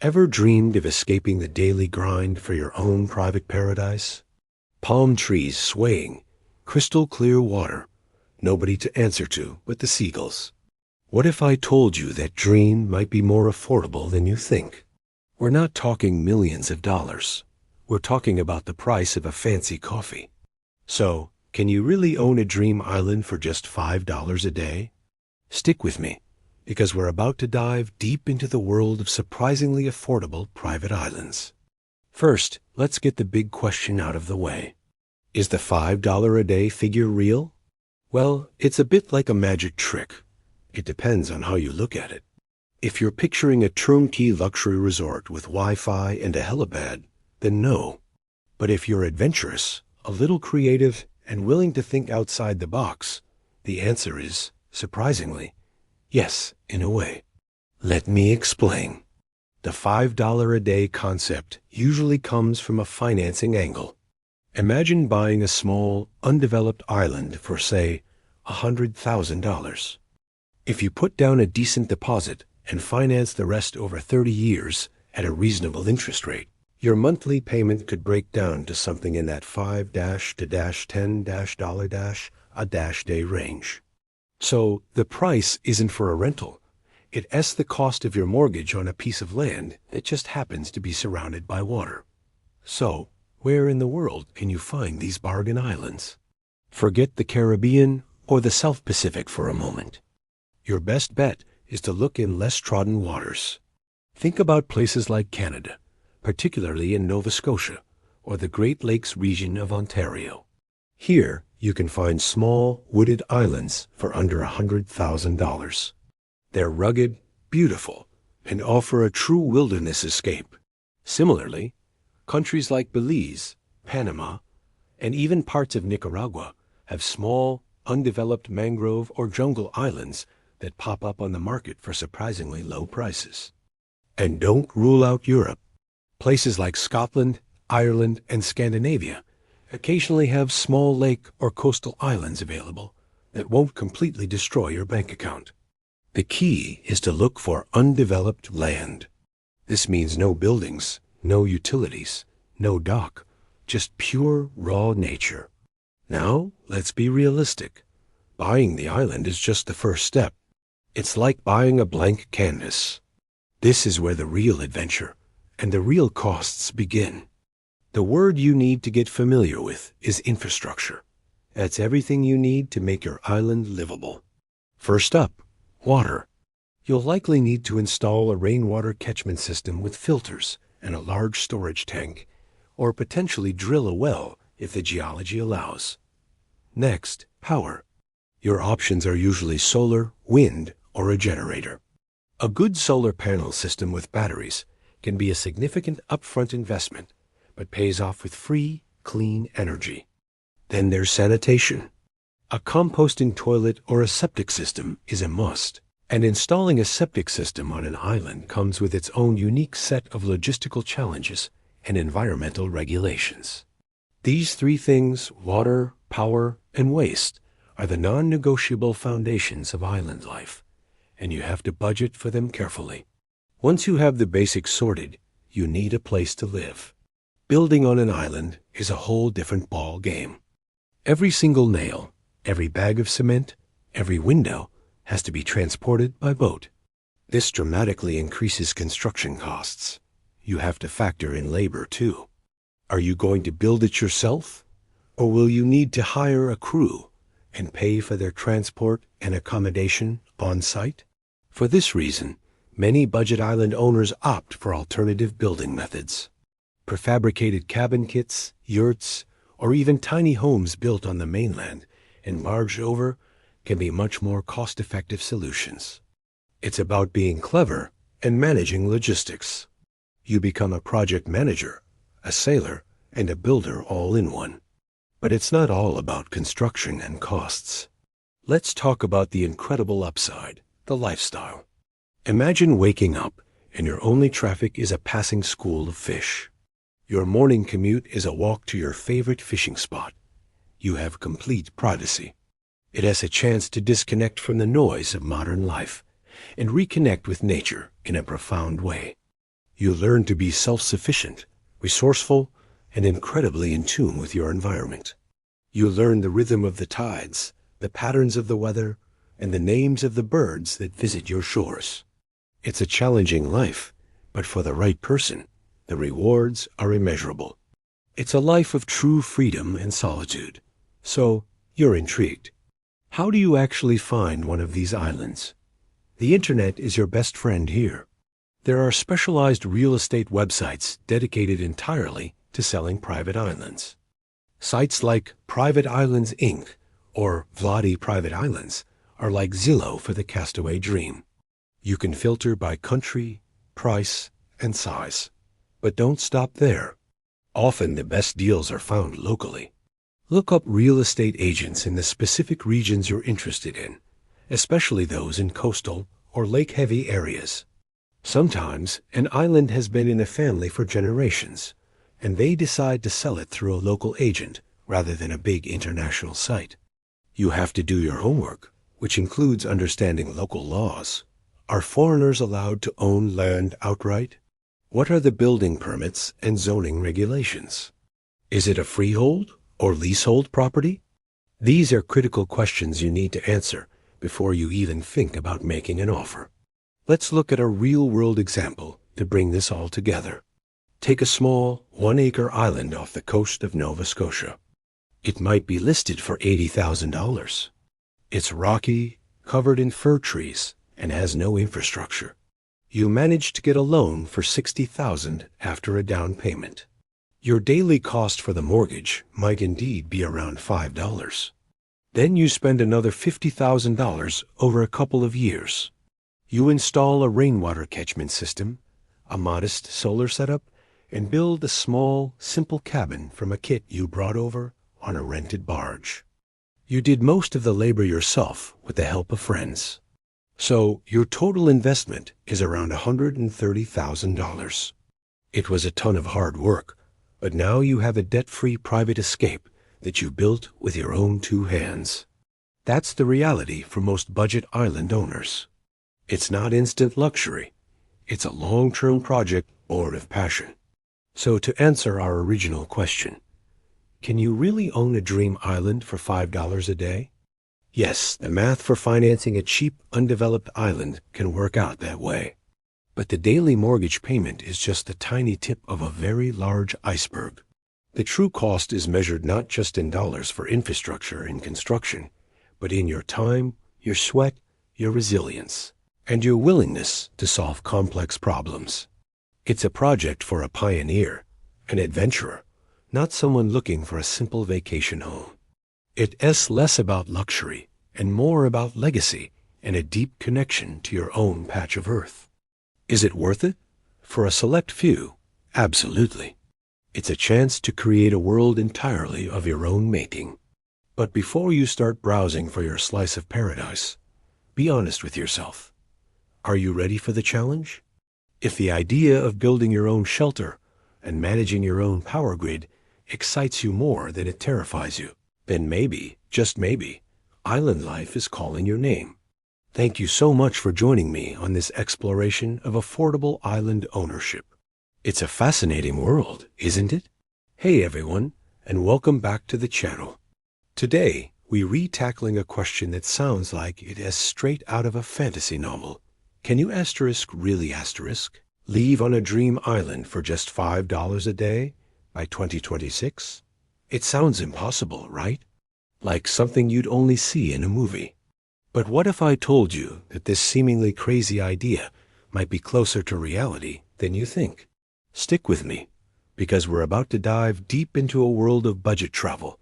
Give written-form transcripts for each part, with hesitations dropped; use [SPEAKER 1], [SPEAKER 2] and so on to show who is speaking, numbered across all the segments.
[SPEAKER 1] Ever dreamed of escaping the daily grind for your own private paradise? Palm trees swaying, crystal clear water, nobody to answer to but the seagulls. What if I told you that dream might be more affordable than you think? We're not talking millions of dollars. We're talking about the price of a fancy coffee. So, can you really own a dream island for just $5 a day? Stick with me, because we're about to dive deep into the world of surprisingly affordable private islands. First, let's get the big question out of the way. Is the $5 a day figure real? Well, it's a bit like a magic trick. It depends on how you look at it. If you're picturing a turnkey luxury resort with Wi-Fi and a helipad, then no. But if you're adventurous, a little creative, and willing to think outside the box, the answer is, surprisingly, yes, in a way. Let me explain. The $5 a day concept usually comes from a financing angle. Imagine buying a small, undeveloped island for, say, $100,000. If you put down a decent deposit and finance the rest over 30 years at a reasonable interest rate, your monthly payment could break down to something in that $5-$10-a-day range. So the price isn't for a rental. It's the cost of your mortgage on a piece of land that just happens to be surrounded by water. So, where in the world can you find these bargain islands? Forget the Caribbean or the South Pacific for a moment. Your best bet is to look in less trodden waters. Think about places like Canada, particularly in Nova Scotia, or the Great Lakes region of Ontario. Here, you can find small, wooded islands for under $100,000. They're rugged, beautiful, and offer a true wilderness escape. Similarly, countries like Belize, Panama, and even parts of Nicaragua have small, undeveloped mangrove or jungle islands that pop up on the market for surprisingly low prices. And don't rule out Europe. Places like Scotland, Ireland, and Scandinavia occasionally have small lake or coastal islands available that won't completely destroy your bank account. The key is to look for undeveloped land. This means no buildings, no utilities, no dock, just pure raw nature. Now, let's be realistic. Buying the island is just the first step. It's like buying a blank canvas. This is where the real adventure and the real costs begin. The word you need to get familiar with is infrastructure. That's everything you need to make your island livable. First up, water. You'll likely need to install a rainwater catchment system with filters and a large storage tank, or potentially drill a well if the geology allows. Next, power. Your options are usually solar, wind, or a generator. A good solar panel system with batteries can be a significant upfront investment, but pays off with free, clean energy. Then there's sanitation. A composting toilet or a septic system is a must, and installing a septic system on an island comes with its own unique set of logistical challenges and environmental regulations. These three things, water, power, and waste, are the non-negotiable foundations of island life, and you have to budget for them carefully. Once you have the basics sorted, you need a place to live. Building on an island is a whole different ball game. Every single nail, every bag of cement, every window has to be transported by boat. This dramatically increases construction costs. You have to factor in labor too. Are you going to build it yourself? Or will you need to hire a crew and pay for their transport and accommodation on site? For this reason, many budget island owners opt for alternative building methods. Prefabricated cabin kits, yurts, or even tiny homes built on the mainland and barged over can be much more cost-effective solutions. It's about being clever and managing logistics. You become a project manager, a sailor, and a builder all in one. But it's not all about construction and costs. Let's talk about the incredible upside, the lifestyle. Imagine waking up and your only traffic is a passing school of fish. Your morning commute is a walk to your favorite fishing spot. You have complete privacy. It has a chance to disconnect from the noise of modern life and reconnect with nature in a profound way. You learn to be self-sufficient, resourceful, and incredibly in tune with your environment. You learn the rhythm of the tides, the patterns of the weather, and the names of the birds that visit your shores. It's a challenging life, but for the right person, the rewards are immeasurable. It's a life of true freedom and solitude. So, you're intrigued. How do you actually find one of these islands? The internet is your best friend here. There are specialized real estate websites dedicated entirely to selling private islands. Sites like Private Islands Inc. or Vladi Private Islands are like Zillow for the castaway dream. You can filter by country, price, and size. But don't stop there. Often the best deals are found locally. Look up real estate agents in the specific regions you're interested in, especially those in coastal or lake-heavy areas. Sometimes an island has been in the family for generations, and they decide to sell it through a local agent rather than a big international site. You have to do your homework, which includes understanding local laws. Are foreigners allowed to own land outright? What are the building permits and zoning regulations? Is it a freehold or leasehold property? These are critical questions you need to answer before you even think about making an offer. Let's look at a real-world example to bring this all together. Take a small, 1-acre island off the coast of Nova Scotia. It might be listed for $80,000. It's rocky, covered in fir trees, and has no infrastructure. You manage to get a loan for $60,000 after a down payment. Your daily cost for the mortgage might indeed be around $5. Then you spend another $50,000 over a couple of years. You install a rainwater catchment system, a modest solar setup, and build a small, simple cabin from a kit you brought over on a rented barge. You did most of the labor yourself with the help of friends. So your total investment is around $130,000. It was a ton of hard work, but now you have a debt-free private escape that you built with your own two hands. That's the reality for most budget island owners. It's not instant luxury. It's a long-term project born of passion. So to answer our original question, can you really own a dream island for $5 a day? Yes, the math for financing a cheap, undeveloped island can work out that way. But the daily mortgage payment is just the tiny tip of a very large iceberg. The true cost is measured not just in dollars for infrastructure and construction, but in your time, your sweat, your resilience, and your willingness to solve complex problems. It's a project for a pioneer, an adventurer, not someone looking for a simple vacation home. It's less about luxury and more about legacy and a deep connection to your own patch of earth. Is it worth it? For a select few, absolutely. It's a chance to create a world entirely of your own making. But before you start browsing for your slice of paradise, be honest with yourself. Are you ready for the challenge? If the idea of building your own shelter and managing your own power grid excites you more than it terrifies you, then maybe, just maybe, island life is calling your name. Thank you so much for joining me on this exploration of affordable island ownership. It's a fascinating world, isn't it? Hey everyone, and welcome back to the channel. Today, we're re-tackling a question that sounds like it is straight out of a fantasy novel. Can you really leave on a dream island for just $5 a day by 2026? It sounds impossible, right? Like something you'd only see in a movie. But what if I told you that this seemingly crazy idea might be closer to reality than you think? Stick with me, because we're about to dive deep into a world of budget travel,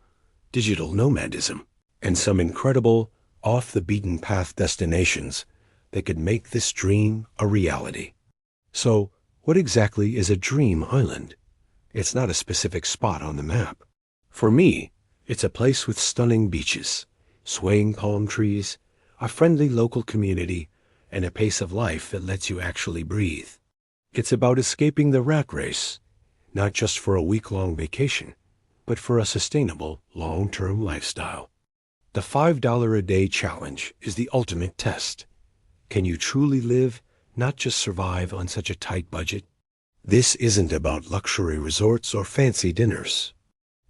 [SPEAKER 1] digital nomadism, and some incredible, off-the-beaten-path destinations that could make this dream a reality. So, what exactly is a dream island? It's not a specific spot on the map. For me, it's a place with stunning beaches, swaying palm trees, a friendly local community, and a pace of life that lets you actually breathe. It's about escaping the rat race, not just for a week-long vacation, but for a sustainable, long-term lifestyle. The $5 a day challenge is the ultimate test. Can you truly live, not just survive on such a tight budget? This isn't about luxury resorts or fancy dinners.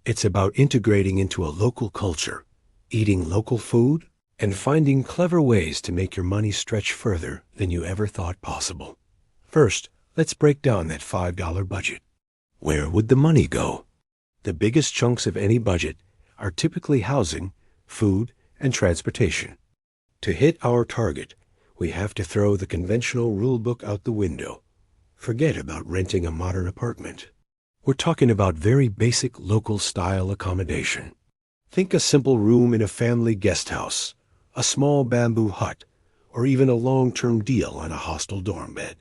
[SPEAKER 1] It's about integrating into a local culture, eating local food, and finding clever ways to make your money stretch further than you ever thought possible. First, let's break down that $5 budget. Where would the money go? The biggest chunks of any budget are typically housing, food, and transportation. To hit our target, we have to throw the conventional rule book out the window. Forget about renting a modern apartment. We're talking about very basic local-style accommodation. Think a simple room in a family guest house, a small bamboo hut, or even a long-term deal on a hostel dorm bed.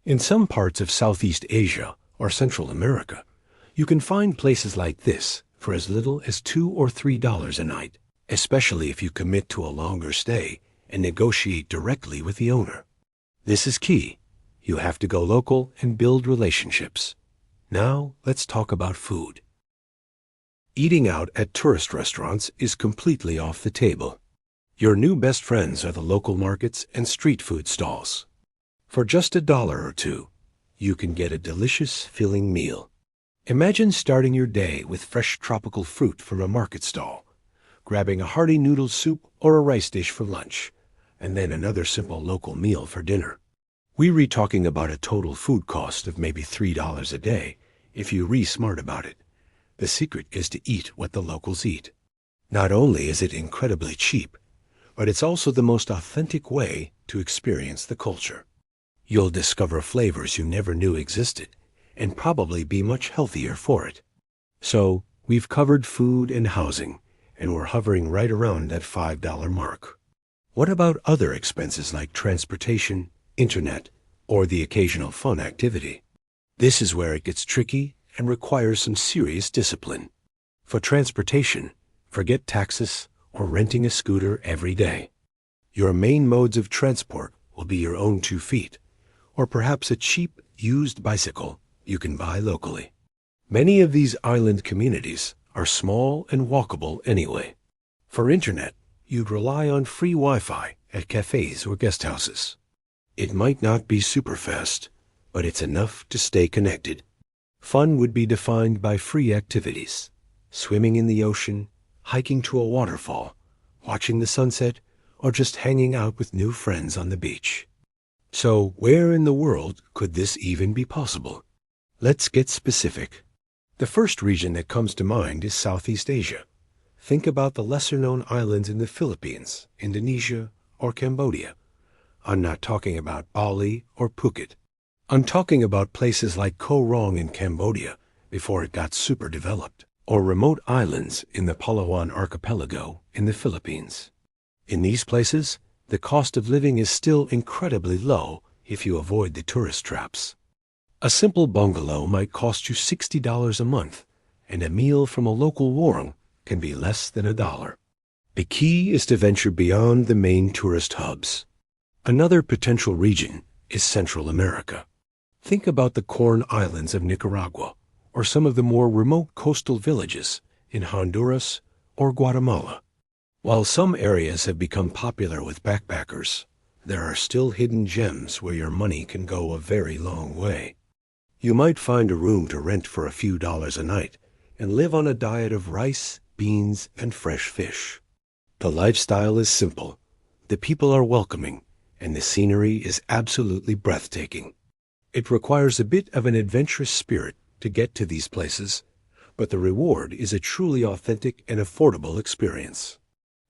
[SPEAKER 1] In some parts of Southeast Asia or Central America, you can find places like this for as little as $2 or $3 a night, especially if you commit to a longer stay and negotiate directly with the owner. This is key. You have to go local and build relationships. Now, let's talk about food. Eating out at tourist restaurants is completely off the table. Your new best friends are the local markets and street food stalls. For just $1 or $2, you can get a delicious, filling meal. Imagine starting your day with fresh tropical fruit from a market stall, grabbing a hearty noodle soup or a rice dish for lunch, and then another simple local meal for dinner. We're talking about a total food cost of maybe $3 a day if you're smart about it. The secret is to eat what the locals eat. Not only is it incredibly cheap, but it's also the most authentic way to experience the culture. You'll discover flavors you never knew existed and probably be much healthier for it. So, we've covered food and housing, and we're hovering right around that $5 mark. What about other expenses like transportation, internet, or the occasional fun activity? This is where it gets tricky and requires some serious discipline. For transportation, forget taxis or renting a scooter every day. Your main modes of transport will be your own 2 feet, or perhaps a cheap, used bicycle you can buy locally. Many of these island communities are small and walkable anyway. For internet, you'd rely on free Wi-Fi at cafes or guest houses. It might not be super fast, but it's enough to stay connected. Fun would be defined by free activities: swimming in the ocean, hiking to a waterfall, watching the sunset, or just hanging out with new friends on the beach. So, where in the world could this even be possible? Let's get specific. The first region that comes to mind is Southeast Asia. Think about the lesser-known islands in the Philippines, Indonesia, or Cambodia. I'm not talking about Bali or Phuket. I'm talking about places like Koh Rong in Cambodia before it got super developed, or remote islands in the Palawan archipelago in the Philippines. In these places, the cost of living is still incredibly low if you avoid the tourist traps. A simple bungalow might cost you $60 a month, and a meal from a local warung can be less than $1. The key is to venture beyond the main tourist hubs. Another potential region is Central America. Think about the Corn Islands of Nicaragua, or some of the more remote coastal villages in Honduras or Guatemala. While some areas have become popular with backpackers, there are still hidden gems where your money can go a very long way. You might find a room to rent for a few dollars a night and live on a diet of rice, beans, and fresh fish. The lifestyle is simple, the people are welcoming, and the scenery is absolutely breathtaking. It requires a bit of an adventurous spirit to get to these places, but the reward is a truly authentic and affordable experience.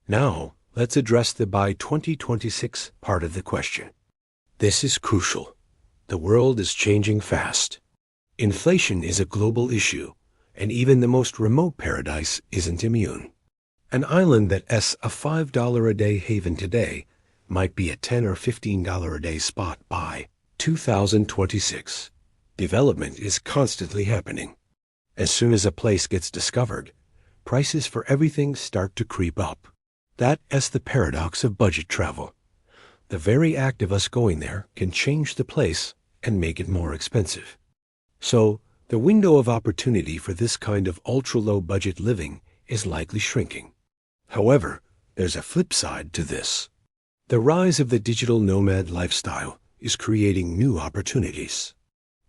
[SPEAKER 1] Now, let's address the by 2026 part of the question. This is crucial. The world is changing fast. Inflation is a global issue, and even the most remote paradise isn't immune. An island that's a $5 a day haven today might be a $10 or $15 a day spot by 2026. Development is constantly happening. As soon as a place gets discovered, prices for everything start to creep up. That's the paradox of budget travel. The very act of us going there can change the place and make it more expensive. So, the window of opportunity for this kind of ultra-low budget living is likely shrinking. However, there's a flip side to this. The rise of the digital nomad lifestyle is creating new opportunities.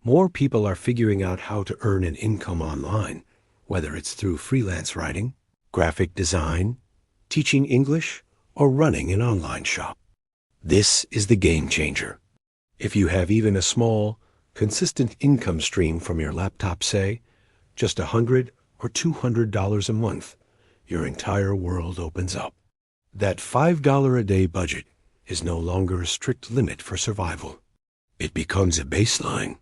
[SPEAKER 1] More people are figuring out how to earn an income online, whether it's through freelance writing, graphic design, teaching English, or running an online shop. This is the game changer. If you have even a small, consistent income stream from your laptop, say, just $100 or $200 a month, your entire world opens up. That $5 a day budget is no longer a strict limit for survival. It becomes a baseline.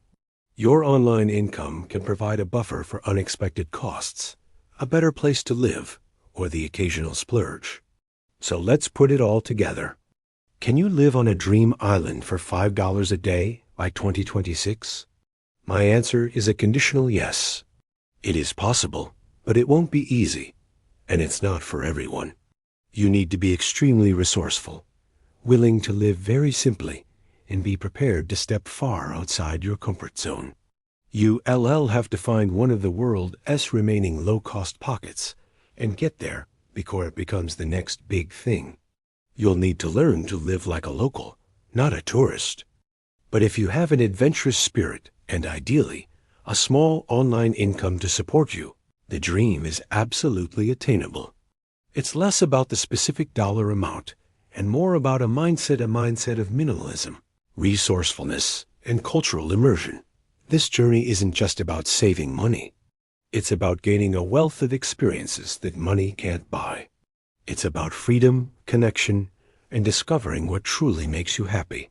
[SPEAKER 1] Your online income can provide a buffer for unexpected costs, a better place to live, or the occasional splurge. So let's put it all together. Can you live on a dream island for $5 a day by 2026? My answer is a conditional yes. It is possible, but it won't be easy, and it's not for everyone. You need to be extremely resourceful, willing to live very simply, and be prepared to step far outside your comfort zone. You'll have to find one of the world's remaining low-cost pockets and get there before it becomes the next big thing. You'll need to learn to live like a local, not a tourist. But if you have an adventurous spirit and ideally a small online income to support you, the dream is absolutely attainable. It's less about the specific dollar amount and more about a mindset of minimalism, resourcefulness, and cultural immersion. This journey isn't just about saving money. It's about gaining a wealth of experiences that money can't buy. It's about freedom, connection, and discovering what truly makes you happy.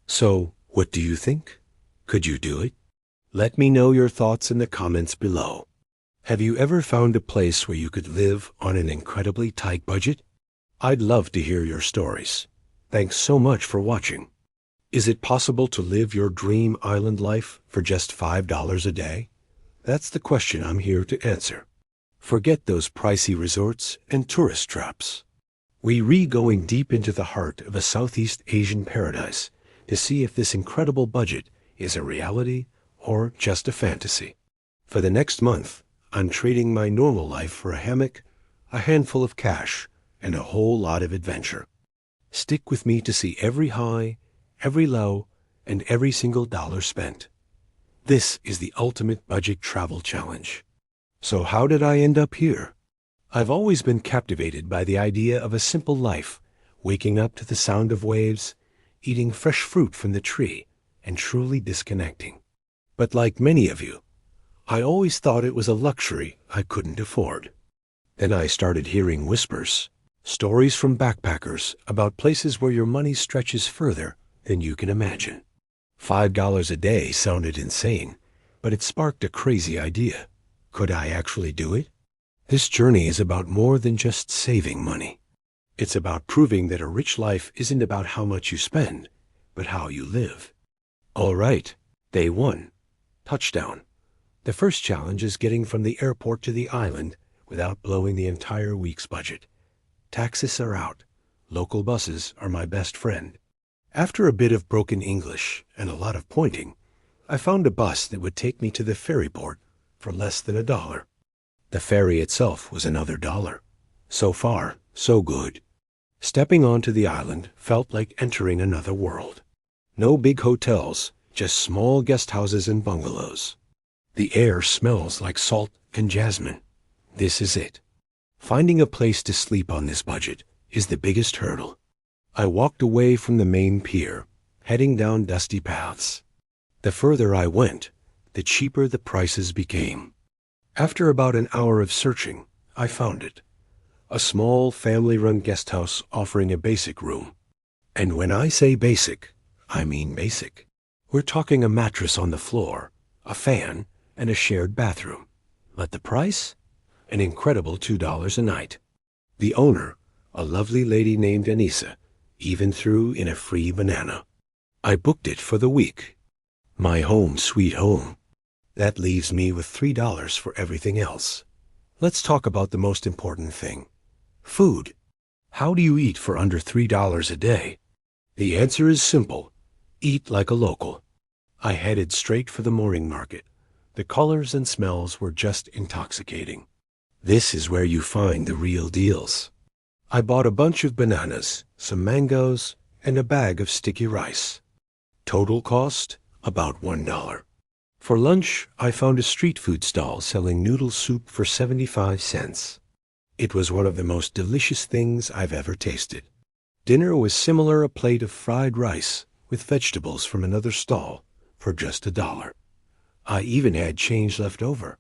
[SPEAKER 1] So, what do you think? Could you do it? Let me know your thoughts in the comments below. Have you ever found a place where you could live on an incredibly tight budget? I'd love to hear your stories. Thanks so much for watching. Is it possible to live your dream island life for just $5 a day? That's the question I'm here to answer. Forget those pricey resorts and tourist traps. We're going deep into the heart of a Southeast Asian paradise to see if this incredible budget is a reality or just a fantasy. For the next month, I'm trading my normal life for a hammock, a handful of cash, and a whole lot of adventure. Stick with me to see every high, every low, and every single dollar spent. This is the ultimate budget travel challenge. So how did I end up here? I've always been captivated by the idea of a simple life, waking up to the sound of waves, eating fresh fruit from the tree, and truly disconnecting. But like many of you, I always thought it was a luxury I couldn't afford. Then I started hearing whispers, stories from backpackers about places where your money stretches further than you can imagine. $5 a day sounded insane, but it sparked a crazy idea. Could I actually do it? This journey is about more than just saving money. It's about proving that a rich life isn't about how much you spend, but how you live. All right, day 1. Touchdown. The first challenge is getting from the airport to the island without blowing the entire week's budget. Taxis are out. Local buses are my best friend. After a bit of broken English and a lot of pointing, I found a bus that would take me to the ferry port for less than $1. The ferry itself was another $1. So far, so good. Stepping onto the island felt like entering another world. No big hotels, just small guest houses and bungalows. The air smells like salt and jasmine. This is it. Finding a place to sleep on this budget is the biggest hurdle. I walked away from the main pier, heading down dusty paths. The further I went, the cheaper the prices became. After about an hour of searching, I found it. A small family-run guest house offering a basic room. And when I say basic, I mean basic. We're talking a mattress on the floor, a fan, and a shared bathroom. But the price? An incredible $2 a night. The owner, a lovely lady named Anissa, even threw in a free banana. I booked it for the week. My home sweet home. That leaves me with $3 for everything else. Let's talk about the most important thing. Food. How do you eat for under $3 a day? The answer is simple. Eat like a local. I headed straight for the morning market. The colors and smells were just intoxicating. This is where you find the real deals. I bought a bunch of bananas, some mangoes, and a bag of sticky rice. Total cost, about $1. For lunch, I found a street food stall selling noodle soup for 75 cents. It was one of the most delicious things I've ever tasted. Dinner was similar, a plate of fried rice with vegetables from another stall for just $1. I even had change left over.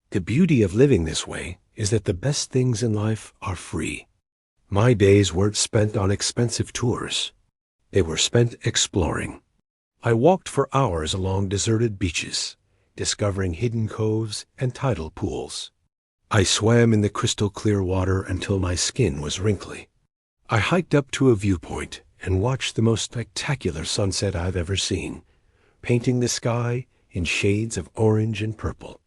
[SPEAKER 1] The beauty of living this way is that the best things in life are free. My days weren't spent on expensive tours. They were spent exploring. I walked for hours along deserted beaches, discovering hidden coves and tidal pools. I swam in the crystal clear water until my skin was wrinkly. I hiked up to a viewpoint and watched the most spectacular sunset I've ever seen, painting the sky in shades of orange and purple.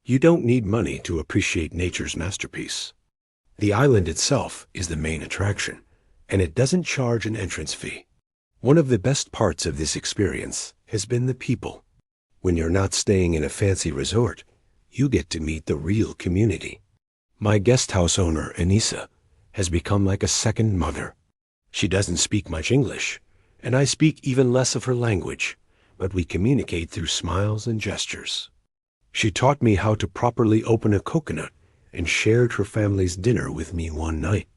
[SPEAKER 1] You don't need money to appreciate nature's masterpiece. The island itself is the main attraction, and it doesn't charge an entrance fee. One of the best parts of this experience has been the people. When you're not staying in a fancy resort, you get to meet the real community. My guest house owner, Anissa, has become like a second mother. She doesn't speak much English, and I speak even less of her language, but we communicate through smiles and gestures. She taught me how to properly open a coconut and shared her family's dinner with me one night.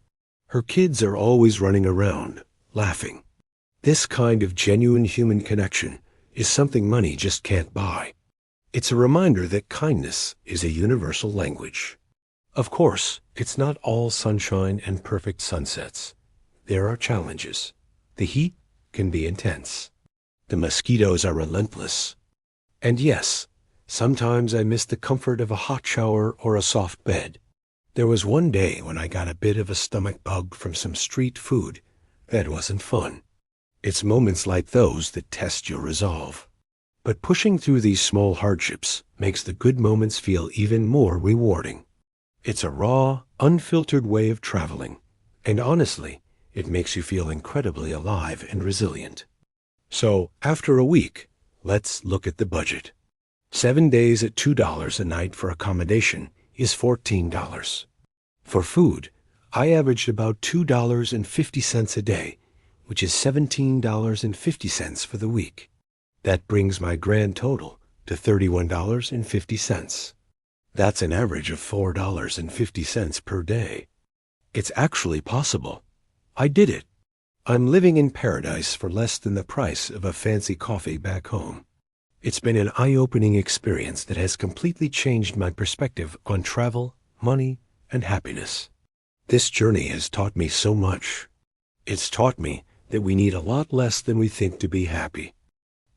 [SPEAKER 1] Her kids are always running around, laughing. This kind of genuine human connection is something money just can't buy. It's a reminder that kindness is a universal language. Of course, it's not all sunshine and perfect sunsets. There are challenges. The heat can be intense. The mosquitoes are relentless. And yes, sometimes I miss the comfort of a hot shower or a soft bed. There was one day when I got a bit of a stomach bug from some street food. That wasn't fun. It's moments like those that test your resolve. But pushing through these small hardships makes the good moments feel even more rewarding. It's a raw, unfiltered way of traveling, and honestly, it makes you feel incredibly alive and resilient. So, after a week, let's look at the budget. 7 days at $2 a night for accommodation is $14. For food, I averaged about $2.50 a day, which is $17.50 for the week. That brings my grand total to $31.50. That's an average of $4.50 per day. It's actually possible. I did it. I'm living in paradise for less than the price of a fancy coffee back home. It's been an eye-opening experience that has completely changed my perspective on travel, money, and happiness. This journey has taught me so much. It's taught me that we need a lot less than we think to be happy.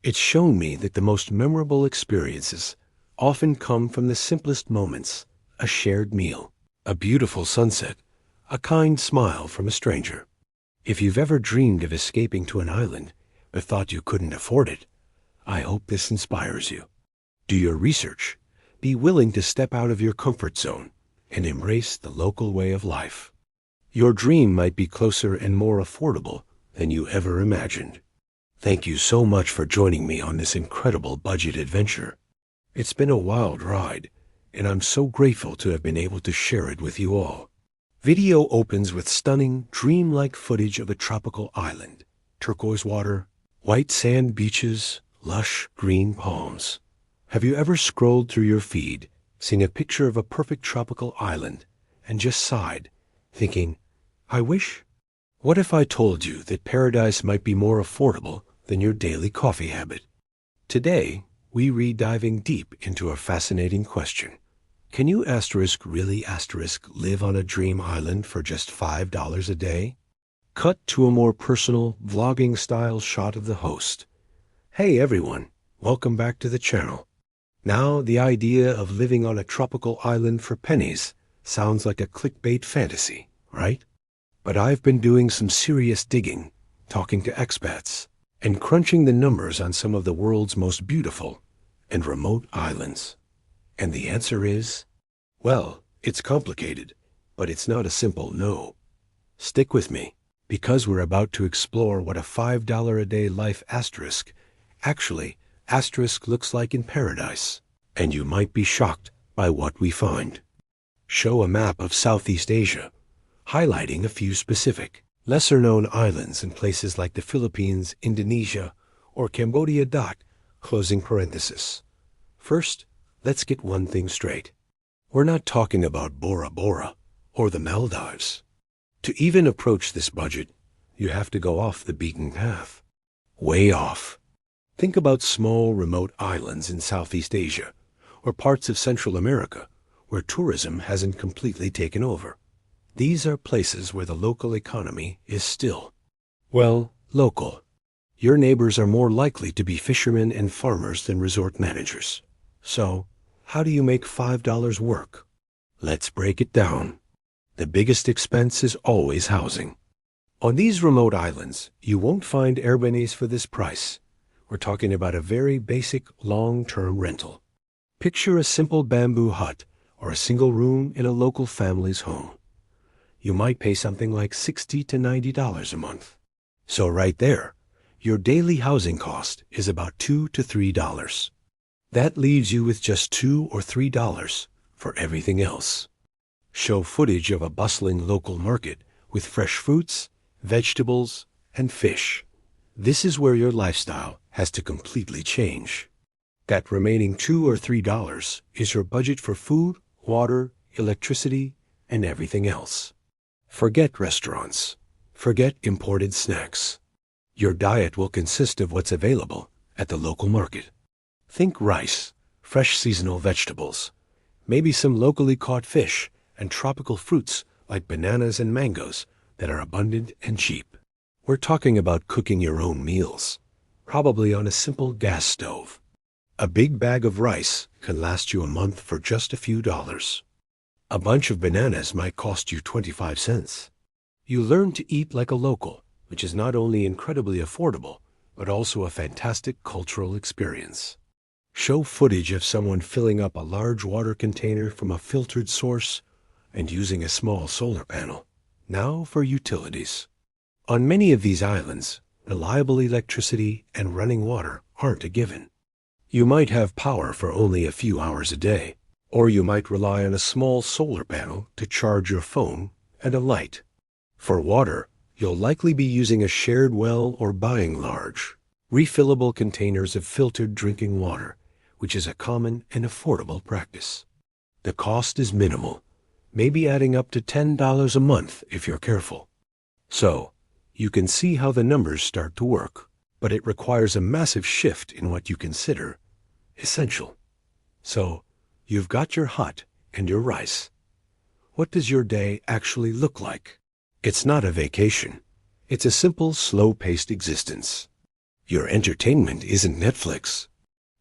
[SPEAKER 1] It's shown me that the most memorable experiences often come from the simplest moments: a shared meal, a beautiful sunset, a kind smile from a stranger. If you've ever dreamed of escaping to an island but thought you couldn't afford it, I hope this inspires you. Do your research. Be willing to step out of your comfort zone and embrace the local way of life. Your dream might be closer and more affordable than you ever imagined. Thank you so much for joining me on this incredible budget adventure. It's been a wild ride, and I'm so grateful to have been able to share it with you all. Video opens with stunning, dreamlike footage of a tropical island. Turquoise water, white sand beaches, lush green palms. Have you ever scrolled through your feed, seen a picture of a perfect tropical island, and just sighed, thinking, I wish? What if I told you that paradise might be more affordable than your daily coffee habit? Today, we read diving deep into a fascinating question. Can you really live on a dream island for just $5 a day? Cut to a more personal, vlogging-style shot of the host. Hey everyone, welcome back to the channel. Now, the idea of living on a tropical island for pennies sounds like a clickbait fantasy, right? But I've been doing some serious digging, talking to expats, and crunching the numbers on some of the world's most beautiful and remote islands. And the answer is, well, it's complicated, but it's not a simple no. Stick with me, because we're about to explore what a $5 a day life actually looks like in paradise, and you might be shocked by what we find. Show a map of Southeast Asia, highlighting a few specific, lesser-known islands in places like the Philippines, Indonesia, or Cambodia. Closing parenthesis. First, let's get one thing straight. We're not talking about Bora Bora or the Maldives. To even approach this budget, you have to go off the beaten path. Way off. Think about small, remote islands in Southeast Asia or parts of Central America where tourism hasn't completely taken over. These are places where the local economy is still, well, local. Your neighbors are more likely to be fishermen and farmers than resort managers. So, how do you make $5 work? Let's break it down. The biggest expense is always housing. On these remote islands, you won't find Airbnbs for this price. We're talking about a very basic long-term rental. Picture a simple bamboo hut or a single room in a local family's home. You might pay something like $60 to $90 a month. So right there, your daily housing cost is about $2 to $3. That leaves you with just $2 or $3 for everything else. Show footage of a bustling local market with fresh fruits, vegetables, and fish. This is where your lifestyle has to completely change. That remaining $2 or $3 is your budget for food, water, electricity, and everything else. Forget restaurants. Forget imported snacks. Your diet will consist of what's available at the local market. Think rice, fresh seasonal vegetables, maybe some locally caught fish, and tropical fruits like bananas and mangoes that are abundant and cheap. We're talking about cooking your own meals, probably on a simple gas stove. A big bag of rice can last you a month for just a few dollars. A bunch of bananas might cost you 25 cents. You learn to eat like a local, which is not only incredibly affordable, but also a fantastic cultural experience. Show footage of someone filling up a large water container from a filtered source and using a small solar panel. Now for utilities. On many of these islands, reliable electricity and running water aren't a given. You might have power for only a few hours a day, or you might rely on a small solar panel to charge your phone and a light. For water, you'll likely be using a shared well or buying large, refillable containers of filtered drinking water, which is a common and affordable practice. The cost is minimal, maybe adding up to $10 a month if you're careful. So, you can see how the numbers start to work, but it requires a massive shift in what you consider essential. So, you've got your hut and your rice. What does your day actually look like? It's not a vacation. It's a simple, slow-paced existence. Your entertainment isn't Netflix.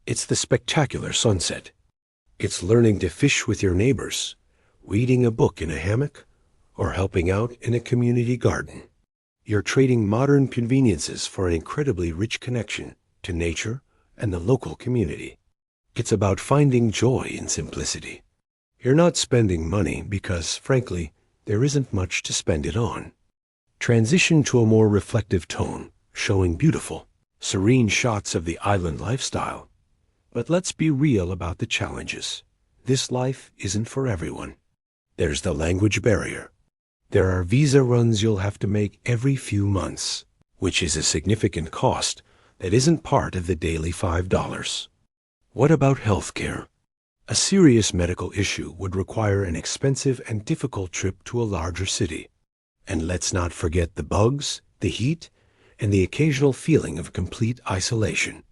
[SPEAKER 1] It's the spectacular sunset. It's learning to fish with your neighbors, reading a book in a hammock, or helping out in a community garden. You're trading modern conveniences for an incredibly rich connection to nature and the local community. It's about finding joy in simplicity. You're not spending money because, frankly, there isn't much to spend it on. Transition to a more reflective tone, showing beautiful, serene shots of the island lifestyle. But let's be real about the challenges. This life isn't for everyone. There's the language barrier. There are visa runs you'll have to make every few months, which is a significant cost that isn't part of the daily $5. What about health care? A serious medical issue would require an expensive and difficult trip to a larger city. And let's not forget the bugs, the heat, and the occasional feeling of complete isolation.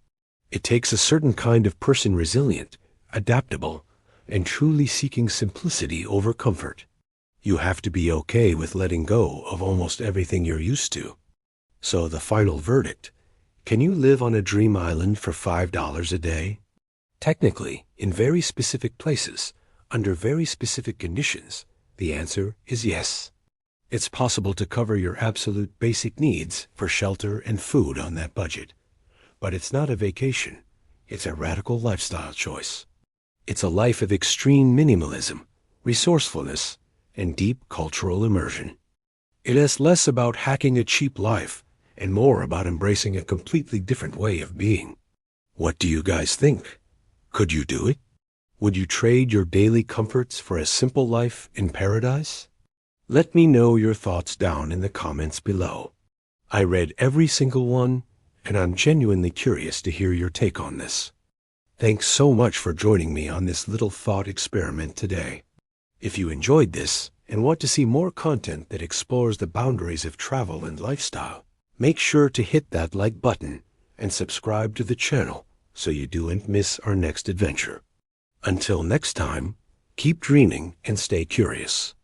[SPEAKER 1] It takes a certain kind of person resilient, adaptable, and truly seeking simplicity over comfort. You have to be okay with letting go of almost everything you're used to. So the final verdict, can you live on a dream island for $5 a day? Technically, in very specific places, under very specific conditions, the answer is yes. It's possible to cover your absolute basic needs for shelter and food on that budget. But it's not a vacation. It's a radical lifestyle choice. It's a life of extreme minimalism, resourcefulness, and deep cultural immersion. It is less about hacking a cheap life and more about embracing a completely different way of being. What do you guys think? Could you do it? Would you trade your daily comforts for a simple life in paradise? Let me know your thoughts down in the comments below. I read every single one, and I'm genuinely curious to hear your take on this. Thanks so much for joining me on this little thought experiment today. If you enjoyed this and want to see more content that explores the boundaries of travel and lifestyle, make sure to hit that like button and subscribe to the channel so you don't miss our next adventure. Until next time, keep dreaming and stay curious.